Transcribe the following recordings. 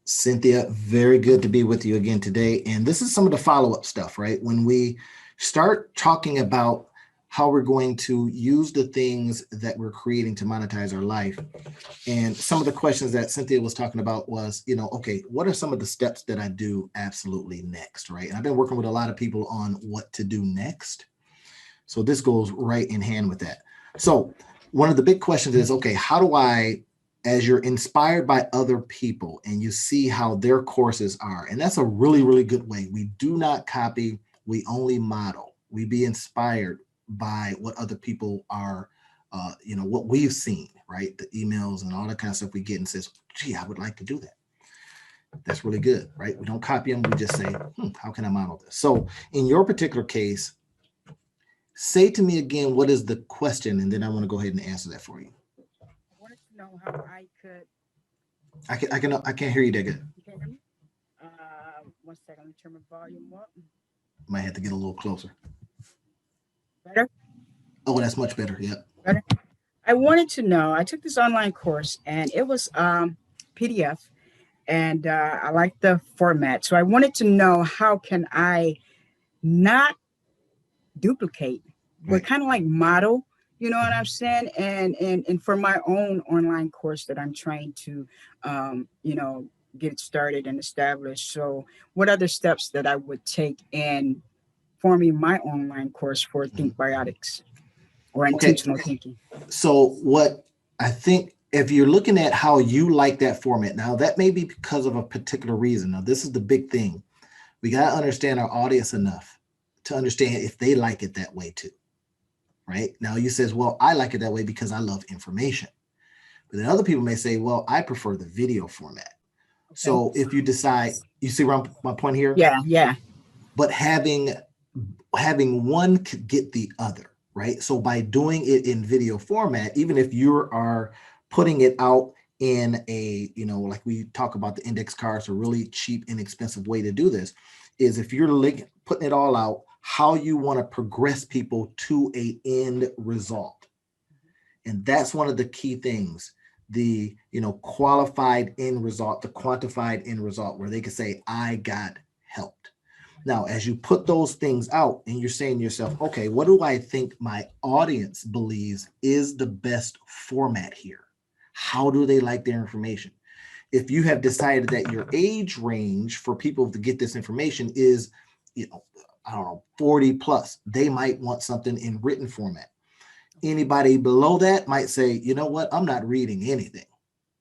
Cynthia, very good to be with you again today. And this is some of the follow-up stuff, right? When we start talking about how we're going to use the things that we're creating to monetize our life. And some of the questions that Cynthia was talking about was, okay, what are some of the steps that I do absolutely next, right? And I've been working with a lot of people on what to do next. So this goes right in hand with that. So one of the big questions is, okay, how do I, as you're inspired by other people and you see how their courses are, and that's a really, really good way. We do not copy, we only model. We be inspired by what other people are, what we've seen, right? The emails and all that kind of stuff we get and says, gee, I would like to do that. That's really good, right? We don't copy them. We just say, how can I model this? So in your particular case, say to me again, what is the question? And then I want to go ahead and answer that for you. I wanted to know how I could. I can't hear you that good. You can hear me? 1 second. Let me turn my volume up. Might have to get a little closer. Better? Oh, that's much better. Yep. Better. I wanted to know. I took this online course and it was PDF, and I like the format. So I wanted to know how can I not duplicate, but Right. kind of like model. You know what I'm saying? And for my own online course that I'm trying to, get started and established. So what other steps that I would take in forming my online course for Mhm. Thinkbiotics or Okay. intentional thinking? So what I think, if you're looking at how you like that format, now that may be because of a particular reason. Now, this is the big thing. We got to understand our audience enough to understand if they like it that way too, right? Now you says, well, I like it that way because I love information. But then other people may say, well, I prefer the video format. Okay. So if you decide, you see my point here, Yeah, yeah. but having one could get the other, right? So by doing it in video format, even if you are putting it out in a, like we talk about the index cards, a really cheap, inexpensive way to do this is if you're putting it all out, how you want to progress people to a end result. And that's one of the key things, the, qualified end result, the quantified end result, where they can say, I got helped. Now, as you put those things out and you're saying to yourself, okay, what do I think my audience believes is the best format here? How do they like their information? If you have decided that your age range for people to get this information is, I don't know, 40 plus, they might want something in written format. Anybody below that might say, you know what, I'm not reading anything.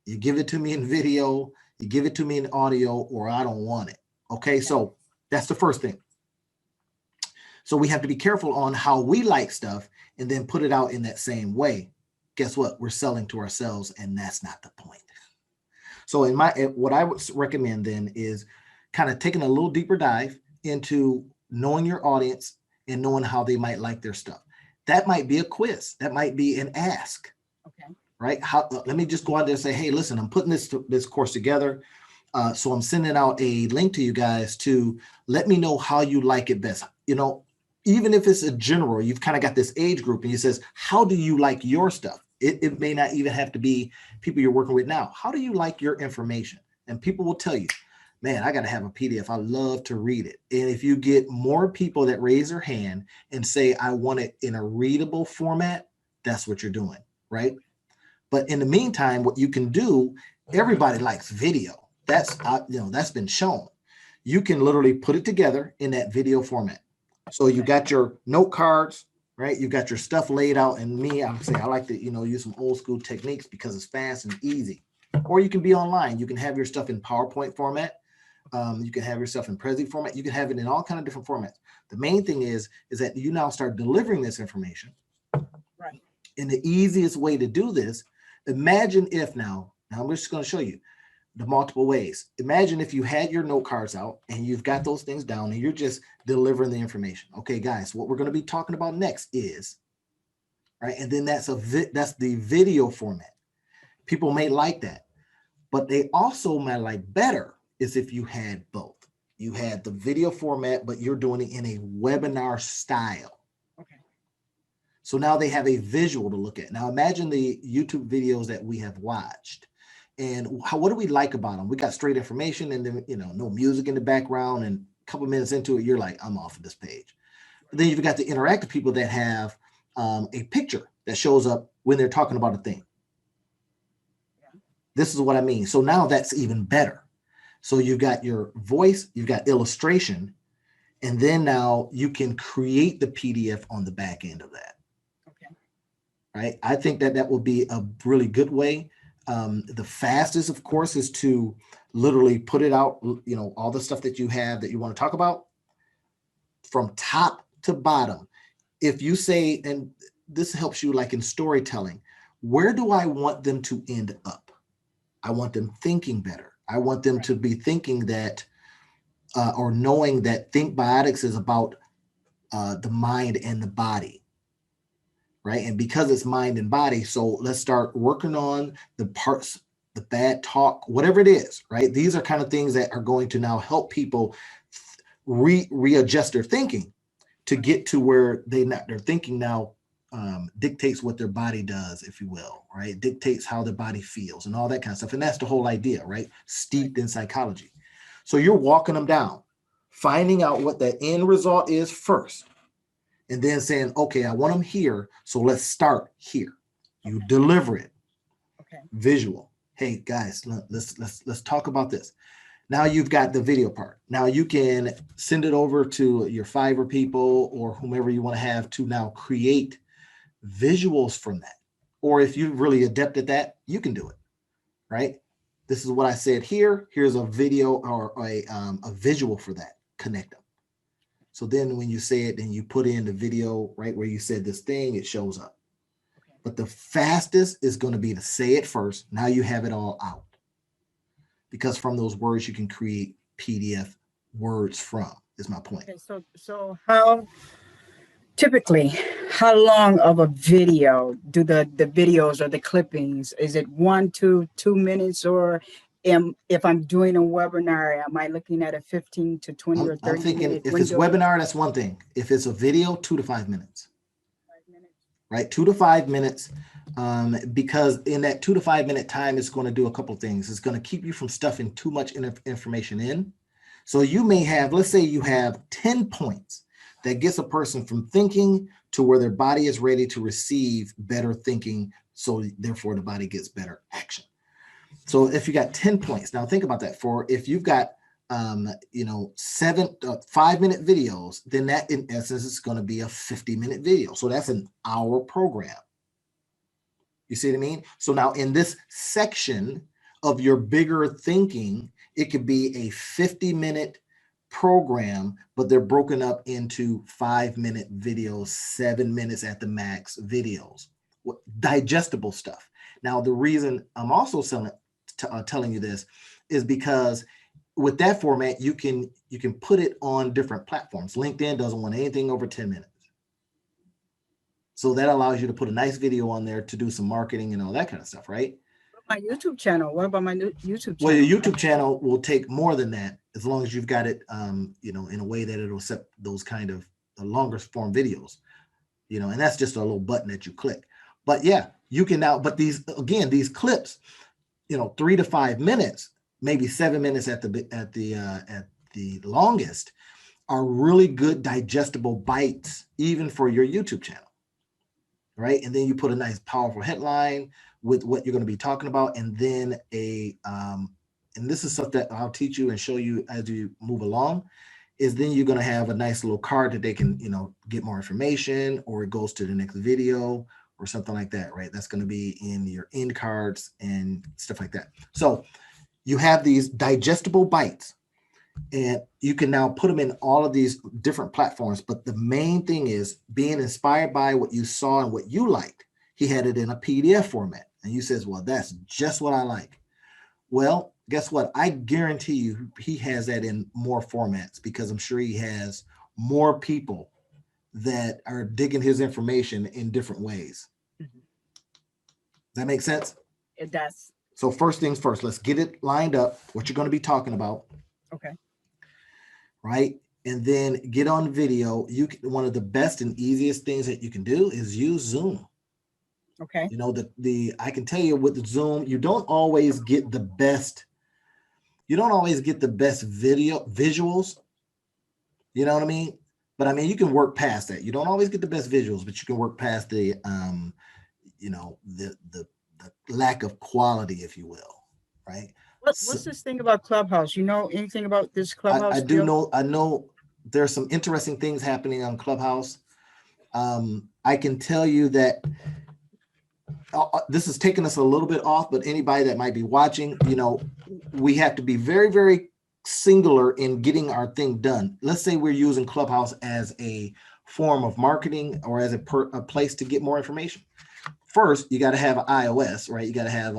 You give it to me in video, you give it to me in audio, or I don't want it. Okay, so that's the first thing. So we have to be careful on how we like stuff and then put it out in that same way. Guess what? We're selling to ourselves, and that's not the point. So what I would recommend then is kind of taking a little deeper dive into knowing your audience and knowing how they might like their stuff. That might be a quiz. That might be an ask. Okay. Right? Let me just go out there and say, hey, listen, I'm putting this course together. So I'm sending out a link to you guys to let me know how you like it best. Even if it's a general, you've kind of got this age group and you says, how do you like your stuff? It may not even have to be people you're working with now. How do you like your information? And people will tell you, man, I got to have a PDF. I love to read it. And if you get more people that raise their hand and say, I want it in a readable format, that's what you're doing, right? But in the meantime, what you can do, everybody likes video. That's been shown. You can literally put it together in that video format. So you got your note cards, right? You got your stuff laid out. And me, I'm saying I like to, use some old school techniques because it's fast and easy. Or you can be online. You can have your stuff in PowerPoint format. You can have your stuff in Prezi format. You can have it in all kind of different formats. The main thing is that you now start delivering this information. Right. And the easiest way to do this, imagine if now I'm just going to show you the multiple ways. Imagine if you had your note cards out and you've got those things down and you're just delivering the information. Okay, guys, what we're going to be talking about next is, right? And then that's the video format. People may like that, but they also might like better is if you had both. You had the video format, but you're doing it in a webinar style. Okay. So now they have a visual to look at. Now imagine the YouTube videos that we have watched. And what do we like about them? We got straight information, and then, no music in the background, and a couple minutes into it, you're like, I'm off of this page. But then you've got the interactive people that have a picture that shows up when they're talking about a thing. This is what I mean. So now that's even better. So you've got your voice, you've got illustration, and then now you can create the PDF on the back end of that. Okay. Right. I think that will be a really good way. The fastest, of course, is to literally put it out, all the stuff that you have that you want to talk about from top to bottom. If you say, and this helps you like in storytelling, where do I want them to end up? I want them thinking better. I want them to be thinking that, or knowing that Thinkbiotics is about the mind and the body, right? And because it's mind and body, so let's start working on the parts, the bad talk, whatever it is, right? These are kind of things that are going to now help people readjust their thinking to get to where their thinking now dictates what their body does, if you will, right? It dictates how their body feels and all that kind of stuff. And that's the whole idea, right? Steeped in psychology. So you're walking them down, finding out what the end result is first, and then saying, okay, I want them here, so let's start here. You deliver it. Okay. Visual. Hey guys, let's talk about this. Now you've got the video part. Now you can send it over to your Fiverr people or whomever you want to have to now create visuals from that. Or if you're really adept at that, you can do it, right? This is what I said here. Here's a video or a visual for that. Connect them. So then when you say it, then you put in the video right where you said this thing, it shows up. Okay. But the fastest is going to be to say it first. Now you have it all out. Because from those words, you can create PDF words from, is my point. Okay, so how long of a video do the videos or the clippings, is it 1 to 2 minutes, or if I'm doing a webinar, am I looking at a 15 to 20 or 30 I'm thinking minute if window? it's webinar, that's one thing. If it's a video, 2 to 5 minutes. 5 minutes. Right, 2 to 5 minutes. Because in that 2 to 5 minute time, it's going to do a couple of things. It's going to keep you from stuffing too much information in. So you may have, let's say you have 10 points that gets a person from thinking to where their body is ready to receive better thinking. So therefore the body gets better action. So if you got 10 points, now think about that. For if you've got 5-minute videos, then that in essence is going to be a 50-minute video. So that's an hour program. You see what I mean? So now in this section of your bigger thinking, it could be a 50-minute program, but they're broken up into 5-minute videos, 7 minutes at the max videos, digestible stuff. Now, the reason I'm also telling you this is because with that format, you can put it on different platforms. LinkedIn doesn't want anything over 10 minutes. So that allows you to put a nice video on there to do some marketing and all that kind of stuff, right? My YouTube channel. What about my YouTube channel? Well, your YouTube channel will take more than that, as long as you've got it, in a way that it'll accept those kind of longer form videos, and that's just a little button that you click. But yeah, you can now. But these clips, 3 to 5 minutes, maybe 7 minutes at the longest, are really good digestible bites, even for your YouTube channel. Right. And then you put a nice powerful headline with what you're going to be talking about. And then and this is stuff that I'll teach you and show you as you move along, is then you're going to have a nice little card that they can, get more information, or it goes to the next video or something like that. Right. That's going to be in your end cards and stuff like that. So you have these digestible bites. And you can now put them in all of these different platforms. But the main thing is being inspired by what you saw and what you liked. He had it in a PDF format. And you says, well, that's just what I like. Well, guess what? I guarantee you he has that in more formats, because I'm sure he has more people that are digging his information in different ways. Mm-hmm. Does that make sense? It does. So first things first, let's get it lined up, what you're going to be talking about. Okay. Right? And then get on video. One of the best and easiest things that you can do is use Zoom. Okay. You know, I can tell you with the Zoom, you don't always get the best. You don't always get the best visuals. You know what I mean? But I mean, you can work past that. You don't always get the best visuals, but you can work past the, you know, the lack of quality, if you will, right? So What's this thing about Clubhouse? You know anything about this I Clubhouse do deal? know. I know there's some interesting things happening on Clubhouse. I can tell you that this is taking us a little bit off, but anybody that might be watching, you know, we have to be very, very singular in getting our thing done. Let's say we're using Clubhouse as a form of marketing or as a place to get more information. First, you got to have an iOS, right? You got to have,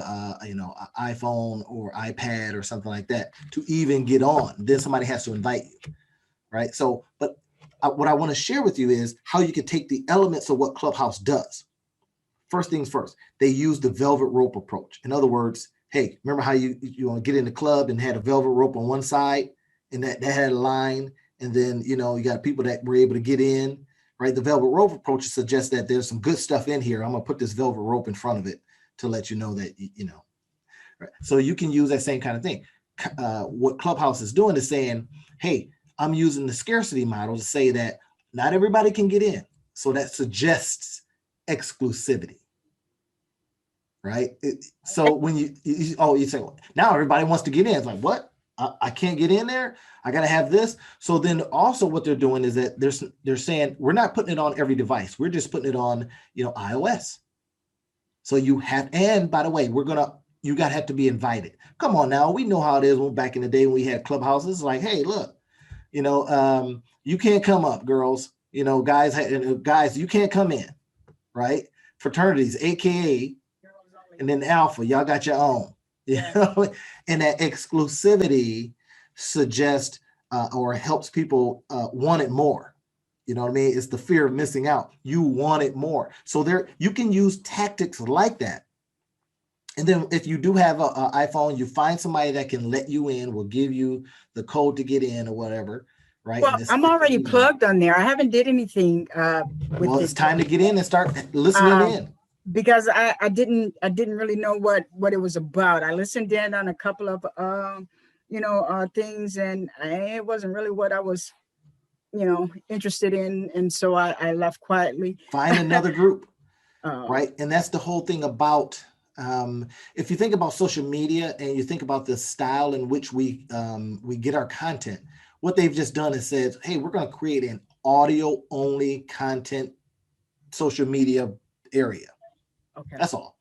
you know, an iPhone or iPad or something like that to even get on. Then somebody has to invite you, right? So, but what I want to share with you is how you can take the elements of what Clubhouse does. First things first, they use the velvet rope approach. In other words, hey, remember how you want to get in the club and had a velvet rope on one side and that had a line, and then you know you got people that were able to get in, right? The velvet rope approach suggests that there's some good stuff in here. I'm gonna put this velvet rope in front of it to let you know that you know. Right? So you can use that same kind of thing. What Clubhouse is doing is saying, hey, I'm using the scarcity model to say that not everybody can get in. So that suggests exclusivity, right? So when you say, well, now everybody wants to get in. It's like, what? I can't get in there. I got to have this. So then also what they're doing is that they're saying we're not putting it on every device. We're just putting it on, you know, iOS. So you have, and by the way, you got to have to be invited. Come on now. We know how it is when back in the day when we had clubhouses like, hey, look, you know, you can't come up, girls, you know, guys, you can't come in, right? Fraternities, AKA, and then alpha, y'all got your own. You know, and that exclusivity suggests or helps people want it more. You know what I mean? It's the fear of missing out. You want it more. So there, you can use tactics like that. And then if you do have an iPhone, you find somebody that can let you in, will give you the code to get in or whatever, right? Well, And I'm already you know, plugged on there. I haven't did anything well, with it it's time to get in and start listening um, in. because I didn't really know what it was about. I listened in on a couple of things, and it wasn't really what I was interested in, and so I left quietly. Find another group, um, right? And that's the whole thing about if you think about social media and you think about the style in which we get our content, what they've just done is said, hey, we're going to create an audio only content social media area. okay, That's all.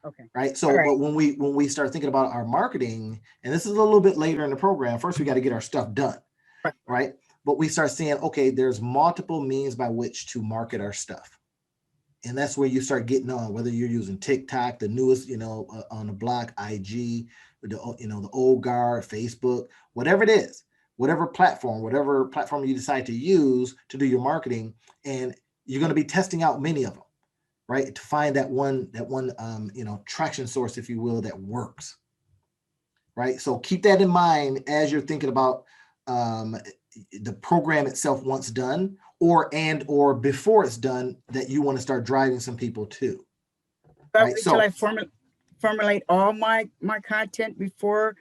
okay, Right. all So, right. but when we start thinking about our marketing, and this is a little bit later in the program, first we got to get our stuff done, Right. right? But we start saying, okay, there's multiple means by which to market our stuff. And that's where you start getting on, whether you're using TikTok, the newest, you know, on the block, IG, the old guard, Facebook, whatever it is, whatever platform you decide to use to do your marketing, and you're going to be testing out many of them, right, to find that one traction source, if you will, that works, right? So keep that in mind as you're thinking about um, the program itself once done, or before it's done, that you want to start driving some people to, I right? wait till I So formulate all my content before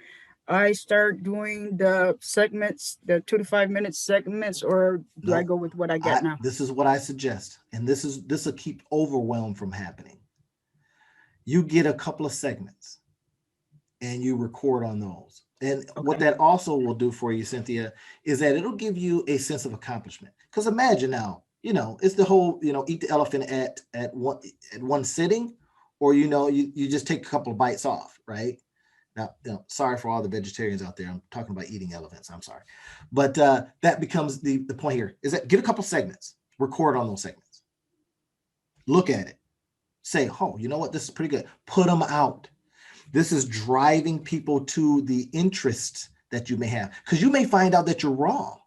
I start doing the segments, the 2 to 5 minute segments, or do I no, go with what I got I now? this is what I suggest, and this will keep overwhelm from happening. You get a couple of segments and you record on those. And what Okay. that also will do for you, Cynthia, is that it'll give you a sense of accomplishment. Because imagine now, you know, it's the whole, you know, eat the elephant at one sitting, or you just take a couple of bites off, right? Now, sorry for all the vegetarians out there. I'm talking about eating elephants. I'm sorry, but that becomes the point here is that get a couple segments, record on those segments, look at it, say, oh, you know what, this is pretty good. Put them out. This is driving people to the interests that you may have, because you may find out that you're wrong.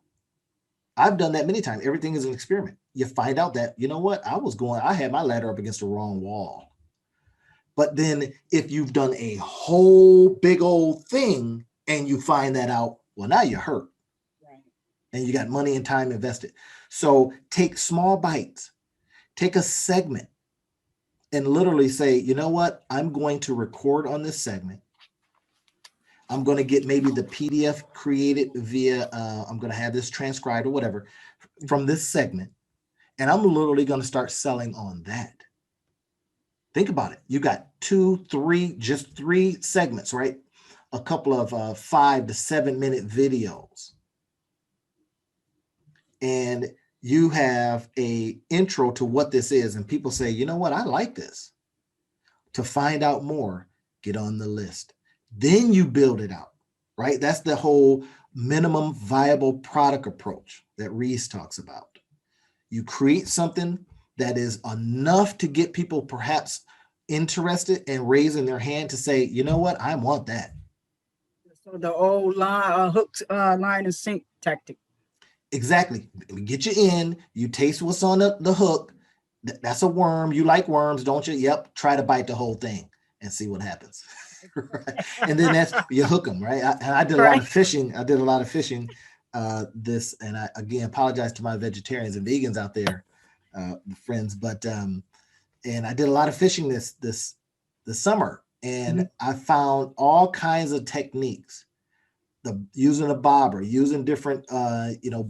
I've done that many times. Everything is an experiment. You find out that, you know what, I had my ladder up against the wrong wall. But then if you've done a whole big old thing and you find that out, well, now you're hurt Right. and you got money and time invested. So take small bites, take a segment, and literally say, you know what, I'm going to record on this segment. I'm going to get maybe the PDF created via, I'm going to have this transcribed or whatever from this segment. And I'm literally going to start selling on that. Think about it. You got 2, 3, just 3 segments, right? A couple of 5 to 7 minute videos. And you have a intro to what this is. And people say, you know what, I like this. To find out more, get on the list. Then you build it out, right? That's the whole minimum viable product approach that Reese talks about. You create something that is enough to get people perhaps interested and raising their hand to say, you know what, I want that. So the old line, hooked line and sink tactic. Exactly. We get you in, you taste what's on the hook. That's a worm. You like worms, don't you? Yep. Try to bite the whole thing and see what happens. Right? And then that's you hook them, right? I did a lot Right. of fishing. I did a lot of fishing this, and I again apologize to my vegetarians and vegans out there, friends, but and I did a lot of fishing this summer, and Mhm. I found all kinds of techniques. The using a bobber, using different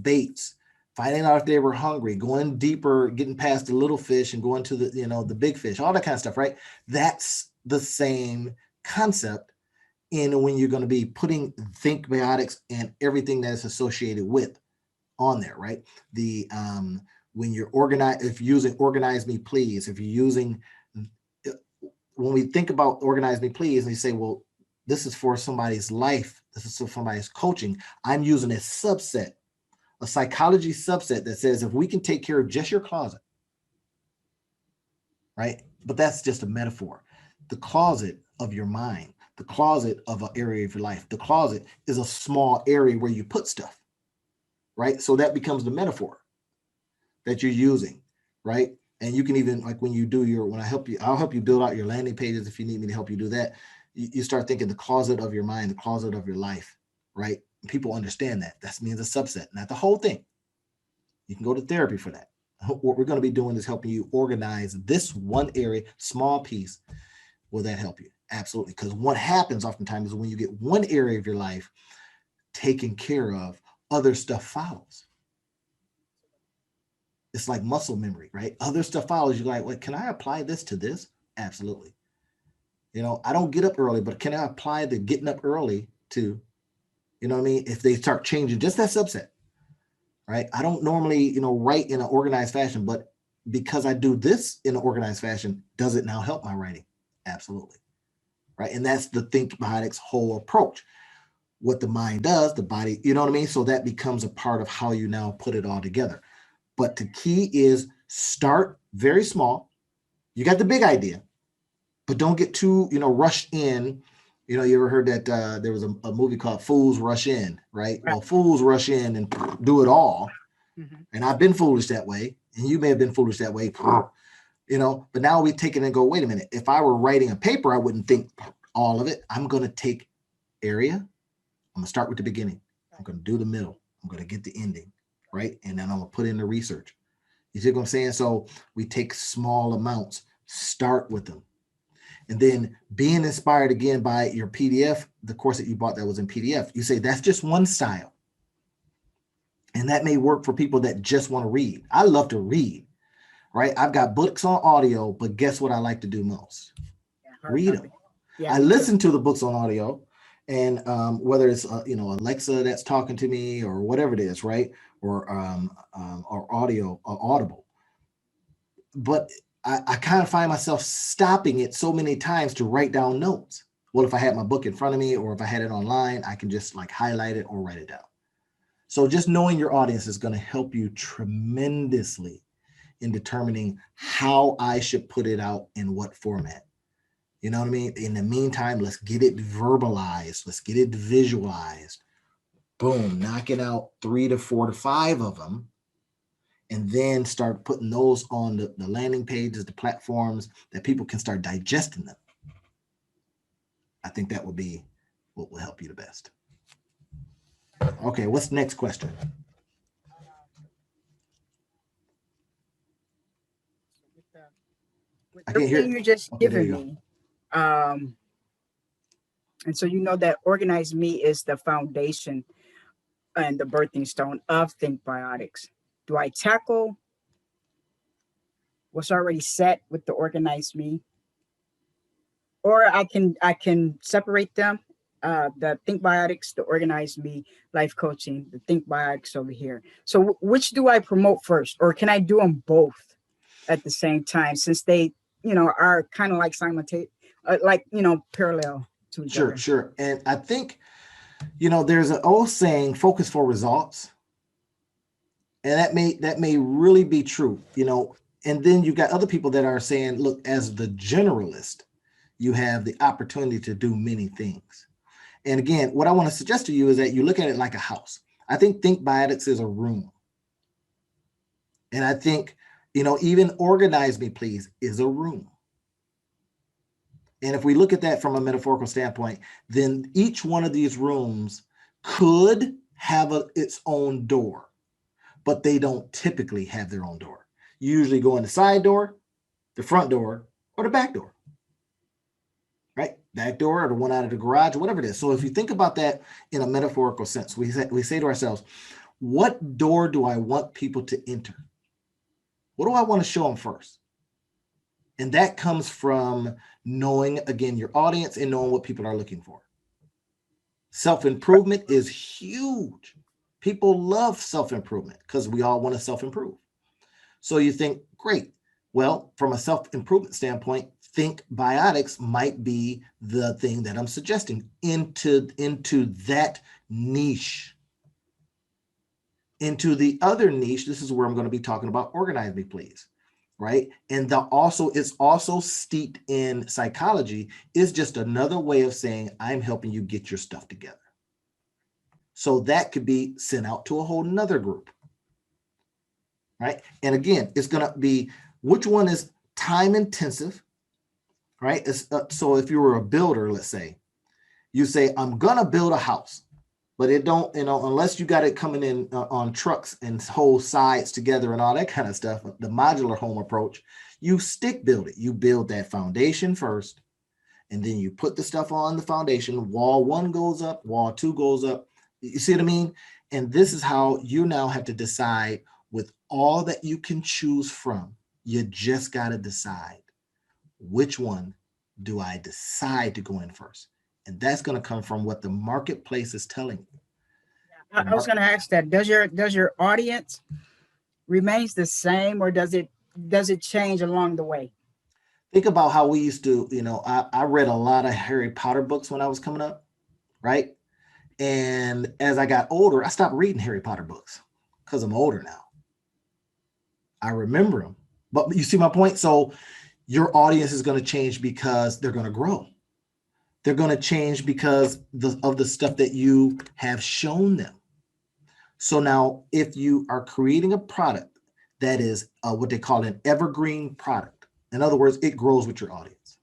baits, finding out if they were hungry, going deeper, getting past the little fish and going to the big fish, all that kind of stuff, right? That's the same concept in when you're going to be putting Thinkbiotics and everything that is associated with on there, right? The when you're organized, if you're using Organize Me Please, if you're using, when we think about Organize Me Please, and you say, well, this is for somebody's life, this is for somebody's coaching, I'm using a subset, a psychology subset that says if we can take care of just your closet, right? But that's just a metaphor. The closet of your mind, the closet of an area of your life, the closet is a small area where you put stuff, right? So that becomes the metaphor that you're using, right? And you can even, like when you do when I help you, I'll help you build out your landing pages if you need me to help you do that. You start thinking the closet of your mind, the closet of your life, right? And people understand that. That means a subset, not the whole thing. You can go to therapy for that. What we're going to be doing is helping you organize this one area, small piece. Will that help you? Absolutely. Because what happens oftentimes is when you get one area of your life taken care of, other stuff follows. It's like muscle memory, right? Other stuff follows. You're like, wait, can I apply this to this? Absolutely. I don't get up early, but can I apply the getting up early to, what I mean? If they start changing just that subset, right? I don't normally, write in an organized fashion, but because I do this in an organized fashion, does it now help my writing? Absolutely. Right. And that's the Thinkbiotics whole approach. What the mind does, the body, you know what I mean? So that becomes a part of how you now put it all together. But the key is start very small. You got the big idea, but don't get too, rushed in. You ever heard that there was a movie called Fools Rush In, right? Right. Well, fools rush in and do it all. Mm-hmm. And I've been foolish that way. And you may have been foolish that way, but now we take it and go, wait a minute. If I were writing a paper, I wouldn't think all of it. I'm going to take area. I'm going to start with the beginning. I'm going to do the middle. I'm going to get the ending, right? And then I'm going to put in the research. You see what I'm saying? So we take small amounts, start with them. And then being inspired again by your PDF, the course that you bought that was in PDF, you say that's just one style. And that may work for people that just want to read. I love to read, right? I've got books on audio, but guess what I like to do most? Yeah, hard Read them. copy. Yeah, I me too. listen to the books on audio, and whether it's Alexa that's talking to me or whatever it is, right? Or audio or Audible. But I kind of find myself stopping it so many times to write down notes. Well, if I had my book in front of me or if I had it online, I can just like highlight it or write it down. So just knowing your audience is going to help you tremendously in determining how I should put it out in what format. You know what I mean? In the meantime, let's get it verbalized. Let's get it visualized. Boom, knocking out 3 to 4 to 5 of them, and then start putting those on the landing pages, the platforms that people can start digesting them. I think that would be what will help you the best. Okay, what's the next question? With I can't hear everything it. you just Okay, there given you go. me. Um, and so you know that organized me is the foundation and the birthing stone of Thinkbiotics. Do I tackle what's already set with the organized me, or I can separate them? The Thinkbiotics, the organized me, life coaching, the Thinkbiotics over here. So which do I promote first, or can I do them both at the same time since they, are kind of like simultaneous, like parallel to each Sure, other? sure. And I think, there's an old saying, focus for results. And that may really be true, and then you've got other people that are saying, look, as the generalist, you have the opportunity to do many things. And again, what I want to suggest to you is that you look at it like a house. I think biotics is a room. And I think, even organize me, please, is a room. And if we look at that from a metaphorical standpoint, then each one of these rooms could have its own door, but they don't typically have their own door. You usually go in the side door, the front door, or the back door, right? Back door or the one out of the garage, whatever it is. So if you think about that in a metaphorical sense, we say to ourselves, what door do I want people to enter? What do I want to show them first? And that comes from knowing, again, your audience and knowing what people are looking for. Self-improvement is huge. People love self-improvement because we all want to self-improve. So you think, great. Well, from a self-improvement standpoint, Thinkbiotics might be the thing that I'm suggesting into that niche. Into the other niche, this is where I'm going to be talking about Organize Me, Please. Right. And it's also steeped in psychology, is just another way of saying I'm helping you get your stuff together. So that could be sent out to a whole nother group. Right. And again, it's going to be which one is time intensive. Right. So if you were a builder, let's say, you say, I'm going to build a house, but it don't, unless you got it coming in on trucks and whole sides together and all that kind of stuff, the modular home approach, you stick build it. You build that foundation first, and then you put the stuff on the foundation. Wall one goes up, wall two goes up. You see what I mean? And this is how you now have to decide with all that you can choose from. You just got to decide which one do I decide to go in first? And that's going to come from what the marketplace is telling you. I was going to ask that. Does your audience remains the same, or does it change along the way? Think about how we used to, I read a lot of Harry Potter books when I was coming up, right? And as I got older, I stopped reading Harry Potter books because I'm older now. I remember them. But you see my point? So your audience is going to change because they're going to grow. They're going to change because of the stuff that you have shown them. So now, if you are creating a product that is what they call an evergreen product, in other words, it grows with your audience.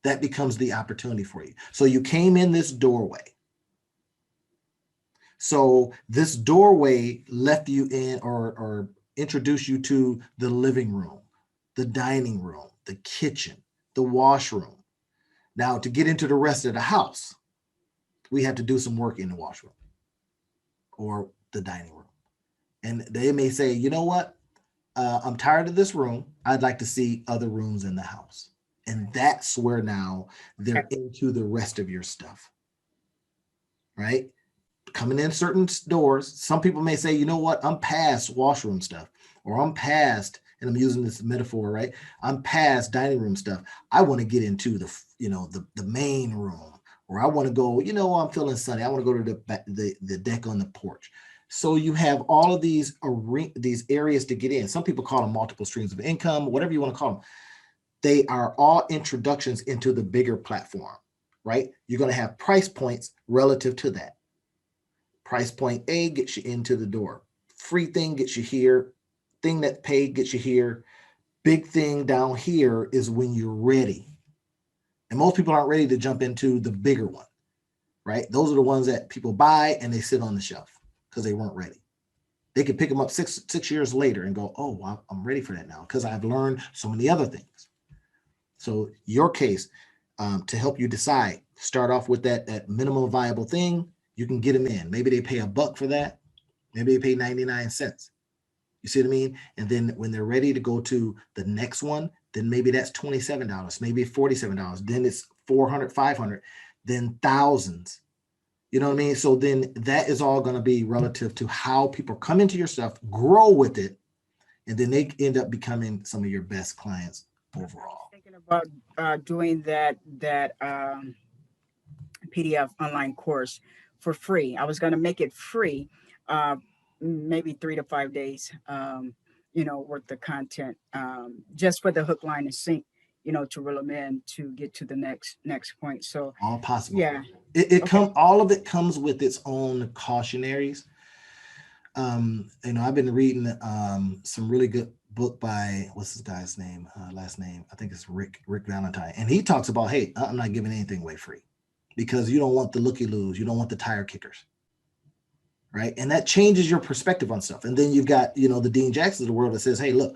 That becomes the opportunity for you. So you came in this doorway. So this doorway left you in or introduced you to the living room, the dining room, the kitchen, the washroom. Now, to get into the rest of the house, we have to do some work in the washroom or the dining room. And they may say, you know what? I'm tired of this room. I'd like to see other rooms in the house. And that's where now they're into the rest of your stuff, right? Coming in certain doors. Some people may say, you know what? I'm past washroom stuff, or I'm past, and I'm using this metaphor, right? I'm past dining room stuff. I want to get into the main room, or I want to go, I'm feeling sunny. I want to go to the deck on the porch. So you have all of these areas to get in. Some people call them multiple streams of income, whatever you want to call them. They are all introductions into the bigger platform, right? You're going to have price points relative to that. Price point A gets you into the door. Free thing gets you here. Thing that paid gets you here. Big thing down here is when you're ready. And most people aren't ready to jump into the bigger one, right? Those are the ones that people buy and they sit on the shelf because they weren't ready. They could pick them up six years later and go, oh, well, I'm ready for that now because I've learned so many other things. So your case, to help you decide, start off with that minimum viable thing. You can get them in. Maybe they pay $1 for that. Maybe they pay 99 cents. You see what I mean? And then when they're ready to go to the next one, then maybe that's $27, maybe $47. Then it's 400, 500, then thousands. You know what I mean? So then that is all going to be relative to how people come into your stuff, grow with it, and then they end up becoming some of your best clients overall. Thinking about doing that PDF online course for free. I was going to make it free, uh, maybe 3 to 5 days, worth of content, just for the hook, line, and sink, to reel them in to get to the next point. So, All possible. yeah, It okay, all of it comes with its own cautionaries. I've been reading some really good book by, what's this guy's name? Last name, I think it's Rick Valentine, and he talks about, hey, I'm not giving anything away free, because you don't want the looky-loos, you don't want the tire kickers, right? And that changes your perspective on stuff. And then you've got, the Dean Jacksons of the world that says, hey, look,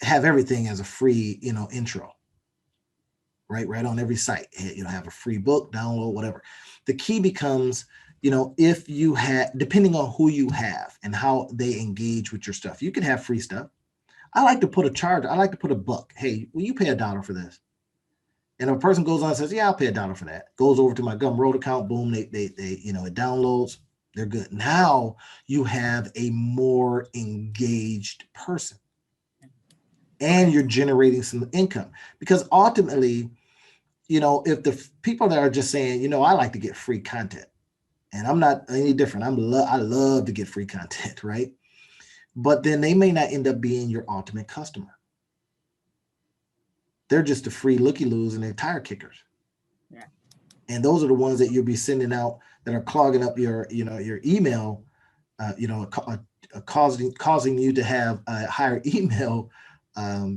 have everything as a free, intro, right on every site. Have a free book, download, whatever. The key becomes, if you have, depending on who you have and how they engage with your stuff, you can have free stuff. I like to put a charge. I like to put $1. Hey, will you pay $1 for this? And if a person goes on and says, yeah, I'll pay $1 for that, goes over to my Gumroad account, boom, they it downloads, they're good. Now you have a more engaged person, and you're generating some income, because ultimately, if the people that are just saying, I like to get free content, and I'm not any different. I love to get free content, right? But then they may not end up being your ultimate customer. They're just the free looky-loos and they're tire kickers. yeah, And those are the ones that you'll be sending out that are clogging up your email, causing you to have a higher email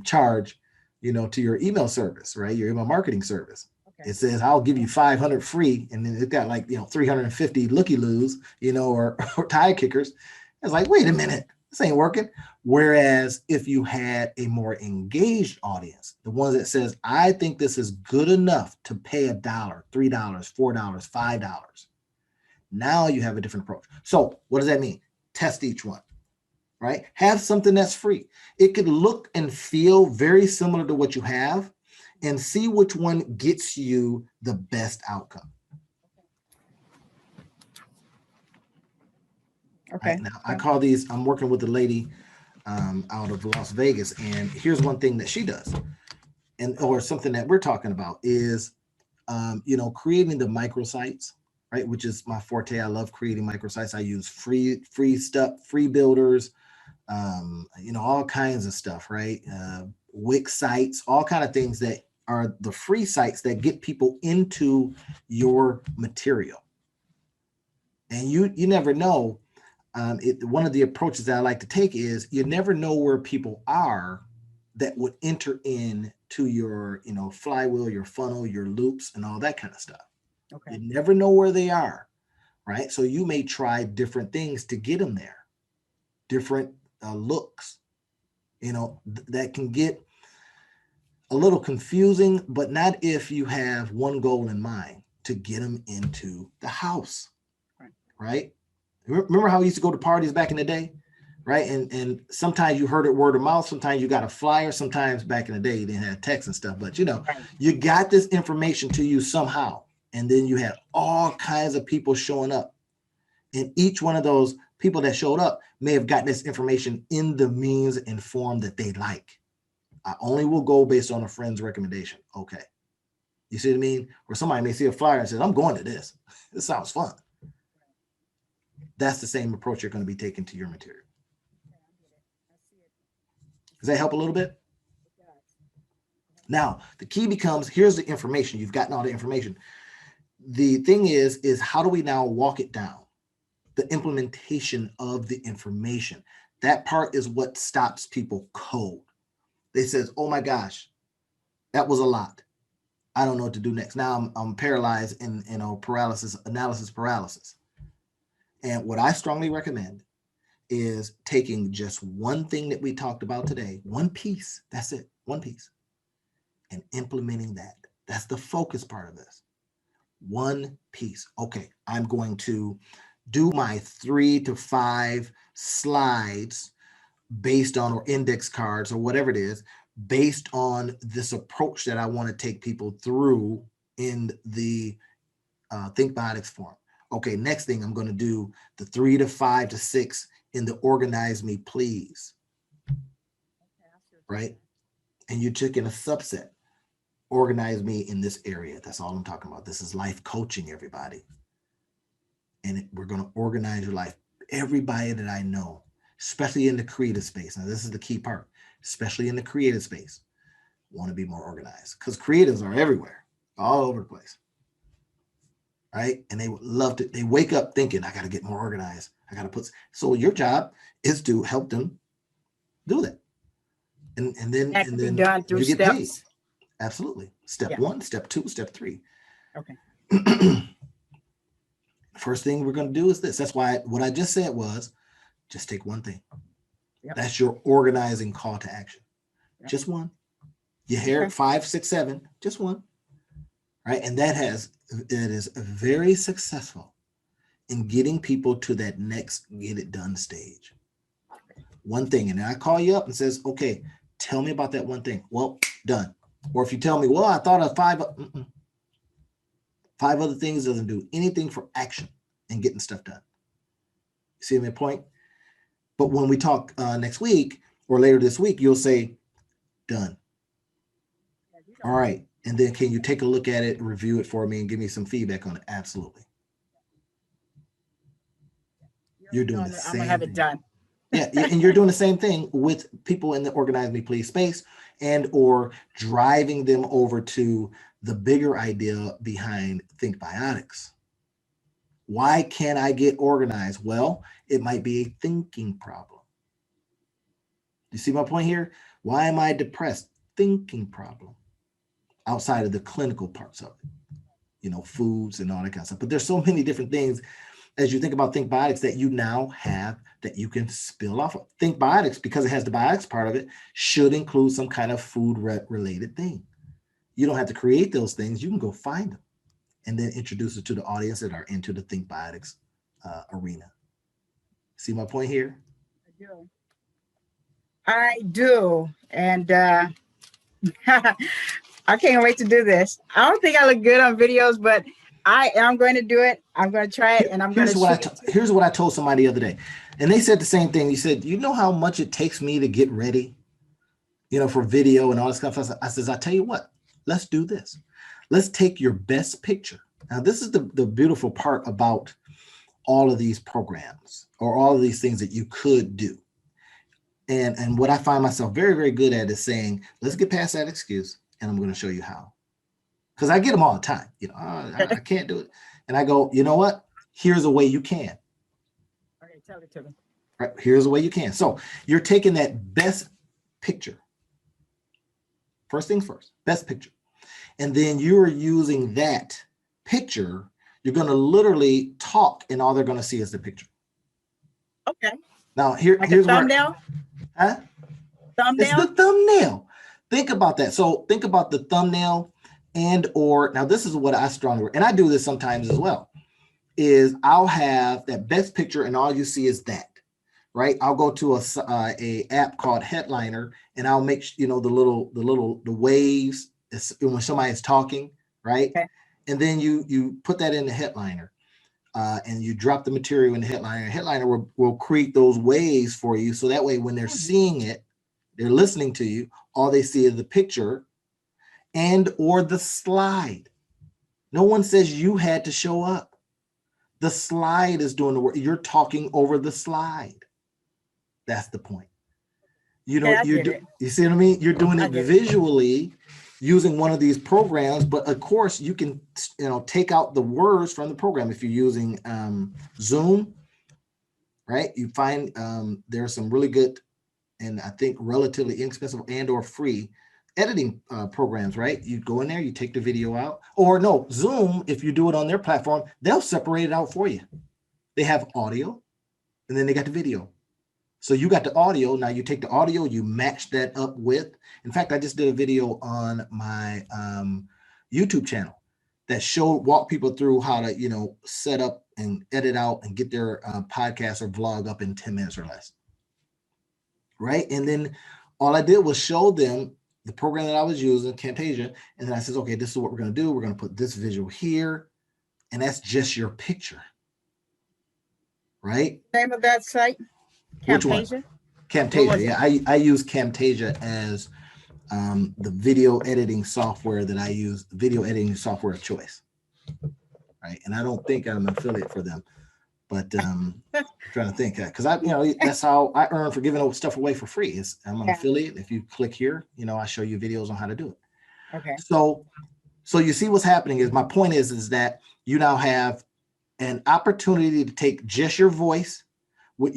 charge, to your email service, right? Your email marketing service. okay, It says, I'll give you 500 free. And then it's got 350 looky-loos, or tire kickers. It's like, wait a minute, this ain't working. Whereas if you had a more engaged audience, the ones that says, I think this is good enough to pay $1, $3, $4, $5. Now you have a different approach. So what does that mean? Test each one, right? Have something that's free. It could look and feel very similar to what you have, and see which one gets you the best outcome. okay, Right? Now, I call these, I'm working with a lady out of Las Vegas, and here's one thing that she does, or something that we're talking about is, creating the microsites, right? Which is my forte. I love creating microsites. I use free stuff, free builders, all kinds of stuff, right? Wix sites, all kind of things that are the free sites that get people into your material. And you never know. One of the approaches that I like to take is, you never know where people are that would enter in to your, flywheel, your funnel, your loops, and all that kind of stuff. okay, You never know where they are, right? So you may try different things to get them there, different looks, that can get a little confusing, but not if you have one goal in mind, to get them into the house, right? Remember how we used to go to parties back in the day, right? And sometimes you heard it word of mouth, sometimes you got a flyer, sometimes back in the day you didn't have text and stuff, but right, you got this information to you somehow, and then you had all kinds of people showing up, and each one of those people that showed up may have gotten this information in the means and form that they like. I only will go based on a friend's recommendation. Okay. You see what I mean? Or somebody may see a flyer and says, I'm going to this. This sounds fun. That's the same approach you're going to be taking to your material. Does that help a little bit? Now, the key becomes, here's the information. You've gotten all the information. The thing is how do we now walk it down? The implementation of the information. That part is what stops people cold. They says, oh my gosh, that was a lot. I don't know what to do next. Now I'm paralyzed in analysis paralysis. And what I strongly recommend is taking just one thing that we talked about today, one piece. That's it, one piece. and implementing that. That's the focus part of this. One piece. Okay, I'm going to do my 3 to 5 slides based on, or index cards or whatever it is, based on this approach that I want to take people through in the Thinkbiotics form. Okay, next thing I'm going to do the 3 to 5 to 6 in the Organize Me Please, right? And you're taking a subset. Organize me in this area. That's all I'm talking about. This is life coaching, everybody. And we're going to organize your life. Everybody that I know, especially in the creative space. Now, this is the key part, especially in the creative space, want to be more organized, because creatives are everywhere, all over the place. Right? And they would love to, they wake up thinking, I got to get more organized. I got to put, so your job is to help them do that. And then be done through you get paid. steps. Absolutely. Step 1, step 2, step 3. Okay. First thing we're going to do is this. That's why what I just said was just take one thing. Yep. That's your organizing call to action. Yep. Just one. You hear it 5, 6, 7, just one. Right? And it is very successful in getting people to that next get it done stage. One thing. And then I call you up and says, okay, tell me about that one thing. Well, done. Or if you tell me, well, I thought of 5 other things, doesn't do anything for action and getting stuff done. See my point? But when we talk next week or later this week, you'll say, done. All right. And then can you take a look at it, review it for me, and give me some feedback on it? Absolutely. You're doing the same. I'm gonna have it done. Yeah, and you're doing the same thing with people in the Organize Me Please space, and or driving them over to the bigger idea behind Thinkbiotics. Why can't I get organized? Well, it might be a thinking problem. You see my point here? Why am I depressed? Thinking problem. Outside of the clinical parts of it, you know, foods and all that kind of stuff. But there's so many different things as you think about Thinkbiotics that you now have that you can spill off of. Thinkbiotics, because it has the biotics part of it, should include some kind of food related thing. You don't have to create those things. You can go find them and then introduce it to the audience that are into the Thinkbiotics arena. See my point here? I do. And I can't wait to do this. I don't think I look good on videos, but I am going to do it. I'm going to try it, and here's what I told somebody the other day, and they said the same thing. He said, "You know how much it takes me to get ready, you know, for video and all this kind of stuff." I says, "I tell you what, let's do this. Let's take your best picture." Now, this is the beautiful part about all of these programs or all of these things that you could do. And what I find myself very, very good at is saying, let's get past that excuse, and I'm going to show you how. Because I get them all the time. You know, I can't do it. And I go, you know what? Here's a way you can. Okay, tell it to me. Right, here's a way you can. So you're taking that best picture. First things first, best picture. And then you're using that picture. You're going to literally talk, and all they're going to see is the picture. Okay. Now, here's thumbnail? Huh? Thumbnail? It's the thumbnail. Think about that. So think about the thumbnail now this is what I strongly, and I do this sometimes as well, is I'll have that best picture and all you see is that, right? I'll go to a app called Headliner, and I'll make, you know, the waves when somebody's talking, right? Okay. And then you put that in the Headliner. And you drop the material in the Headliner. Headliner will create those waves for you. So that way, when they're seeing it, they're listening to you, all they see is the picture and or the slide. No one says you had to show up. The slide is doing the work. You're talking over the slide. That's the point. You know, you see what I mean? You're doing it visually using one of these programs, but of course you can, you know, take out the words from the program. If you're using Zoom, right? You find there's some really good and I think relatively inexpensive and or free editing programs, right? You go in there, you take the video out, or no, Zoom, if you do it on their platform, they'll separate it out for you. They have audio and then they got the video. So you got the audio. Now you take the audio, you match that up with, in fact, I just did a video on my YouTube channel that walk people through how to, set up and edit out and get their podcast or vlog up in 10 minutes or less. Right. And then all I did was show them the program that I was using, Camtasia. And then I said, okay, this is what we're going to do. We're going to put this visual here. And that's just your picture. Right. Name of that site? Which one? Camtasia? Camtasia. Yeah. I use Camtasia as the video editing software that I use, video editing software of choice. Right. And I don't think I'm an affiliate for them. But I'm trying to think, because that's how I earn for giving stuff away for free. I'm an affiliate. If you click here, I show you videos on how to do it. Okay. So you see what's happening is, my point is that you now have an opportunity to take just your voice with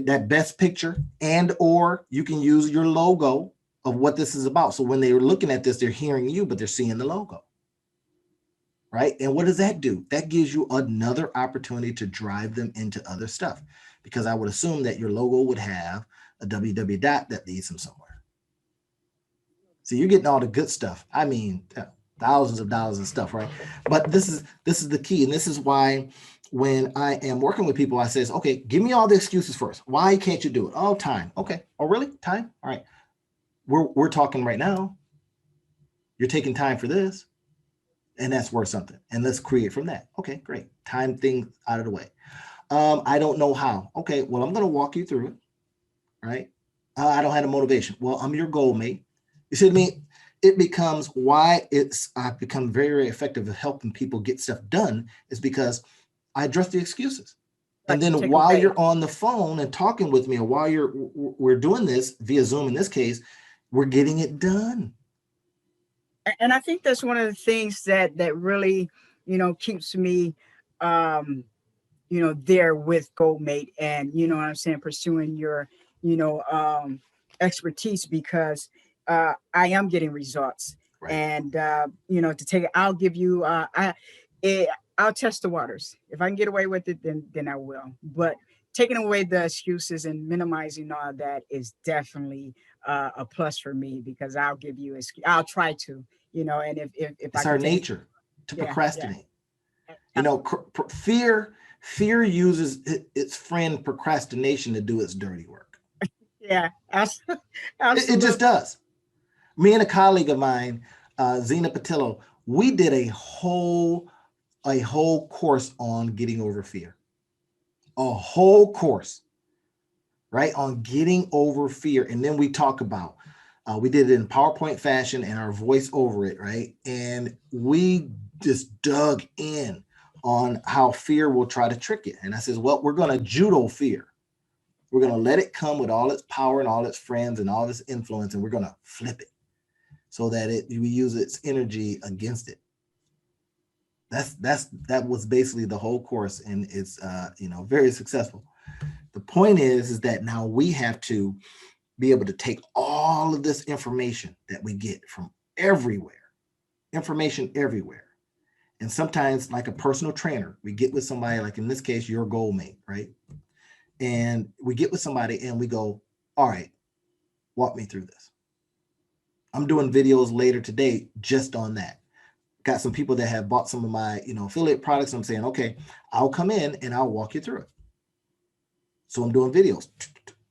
that best picture, and or you can use your logo of what this is about. So when they're looking at this, they're hearing you, but they're seeing the logo. Right. And what does that do? That gives you another opportunity to drive them into other stuff, because I would assume that your logo would have a www that leads them somewhere. So you're getting all the good stuff. I mean, thousands of dollars of stuff. Right. But this is the key. And this is why when I am working with people, I says, okay, give me all the excuses first. Why can't you do it? Oh, time. Okay. Oh, really? Time? All right. We're talking right now. You're taking time for this. And that's worth something. And let's create from that. Okay, great. Time things out of the way. I don't know how. Okay, well, I'm going to walk you through it. Right. I don't have a motivation. Well, I'm your goal mate. You see what I mean? It becomes why I've become very, very effective at helping people get stuff done, is because I address the excuses. And then while you're on the phone and talking with me, or while we're doing this via Zoom, in this case, we're getting it done. And I think that's one of the things that really, keeps me, there with Goldmate, and, what I'm saying, pursuing your, expertise, because I am getting results. Right. And, to take it, I'll give you, I'll test the waters. If I can get away with it, then I will. But taking away the excuses and minimizing all that is definitely a plus for me, because I'll give you, I'll try to, and if it's our nature to procrastinate. Fear uses its friend procrastination to do its dirty work. Yeah, absolutely. It just does. Me and a colleague of mine, Zena Patillo, we did a whole course on getting over fear. A whole course, right, on getting over fear. And then we talk about, we did it in PowerPoint fashion and our voice over it, right? And we just dug in on how fear will try to trick it. And I says, well, we're going to judo fear. We're going to let it come with all its power and all its friends and all its influence, and we're going to flip it so that we use its energy against it. That was basically the whole course, and it's very successful. The point is that now we have to be able to take all of this information that we get from everywhere, and sometimes, like a personal trainer, we get with somebody, like in this case, your goal mate, right? And we get with somebody and we go, all right, walk me through this. I'm doing videos later today just on that. Got some people that have bought some of my, affiliate products. And I'm saying, okay, I'll come in and I'll walk you through it. So I'm doing videos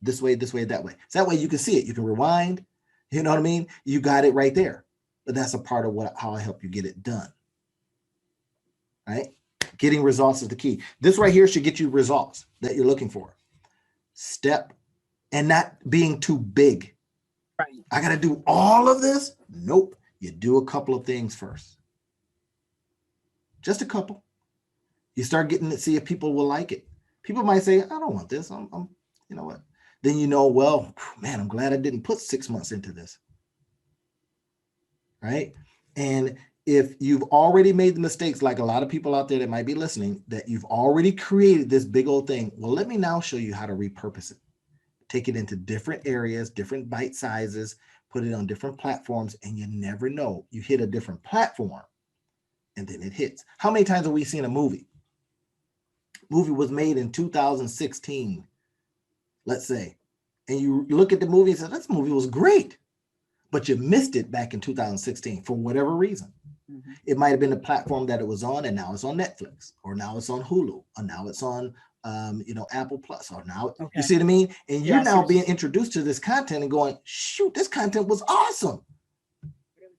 this way, that way. So that way you can see it. You can rewind. You know what I mean? You got it right there. But that's a part of how I help you get it done. Right? Getting results is the key. This right here should get you results that you're looking for. Step, and not being too big. Right. I got to do all of this. Nope. You do a couple of things first. Just a couple. You start getting to see if people will like it. People might say, I don't want this. I'm you know what? Then well, man, I'm glad I didn't put 6 months into this. Right? And if you've already made the mistakes, like a lot of people out there that might be listening, that you've already created this big old thing, well, let me now show you how to repurpose it. Take it into different areas, different bite sizes, put it on different platforms, and you never know. You hit a different platform, and then it hits. How many times have we seen a movie? Movie was made in 2016, let's say. and you look at the movie and say, this movie was great, but you missed it back in 2016 for whatever reason. Mm-hmm. It might have been the platform that it was on, and now it's on Netflix, or now it's on Hulu, or now it's on, Apple Plus, or now, you see what I mean? And you're now being introduced to this content and going, shoot, this content was awesome.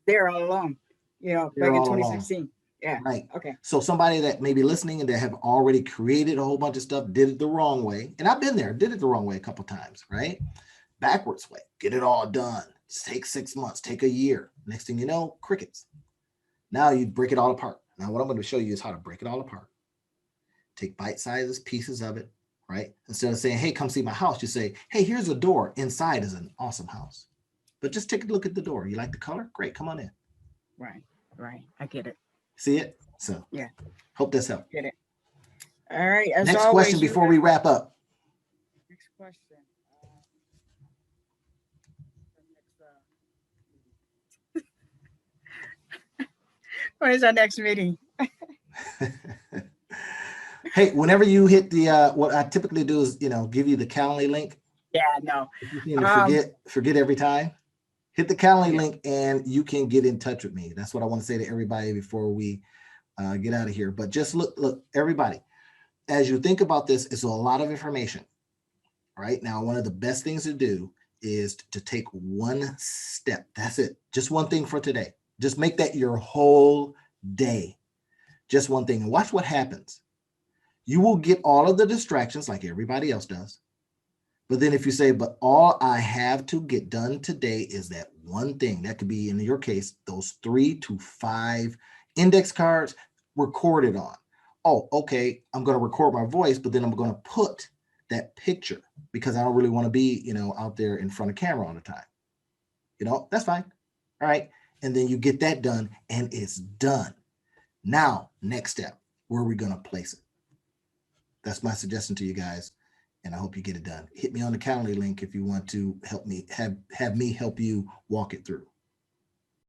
There all along, back in 2016. Along. Yeah. Right. Okay. So somebody that may be listening and that have already created a whole bunch of stuff, did it the wrong way. And I've been there, did it the wrong way a couple of times, right? Backwards way, get it all done. Take 6 months, take a year. Next thing you know, crickets. Now you break it all apart. Now what I'm going to show you is how to break it all apart. Take bite-sized pieces of it, right? Instead of saying, hey, come see my house, you say, hey, here's a door. Inside is an awesome house. But just take a look at the door. You like the color? Great, come on in. Right. I get it. See it? So yeah. Hope this helped. Get it. All right. Next question before we wrap up. Next question. When is our next meeting? Hey, whenever you hit the what I typically do is give you the Calendly link. Yeah, no. Forget every time. Hit the Calendly link and you can get in touch with me. That's what I want to say to everybody before we get out of here. But just look, everybody, as you think about this, it's a lot of information. Right now, one of the best things to do is to take one step. That's it. Just one thing for today. Just make that your whole day. Just one thing. And watch what happens. You will get all of the distractions like everybody else does. But then if you say, but all I have to get done today is that one thing, that could be, in your case, those 3 to 5 index cards recorded on. Oh, okay, I'm going to record my voice, but then I'm going to put that picture because I don't really want to be, out there in front of camera all the time. That's fine. All right. And then you get that done and it's done. Now, next step, where are we going to place it? That's my suggestion to you guys. And I hope you get it done. Hit me on the Calendly link if you want to help me have me help you walk it through.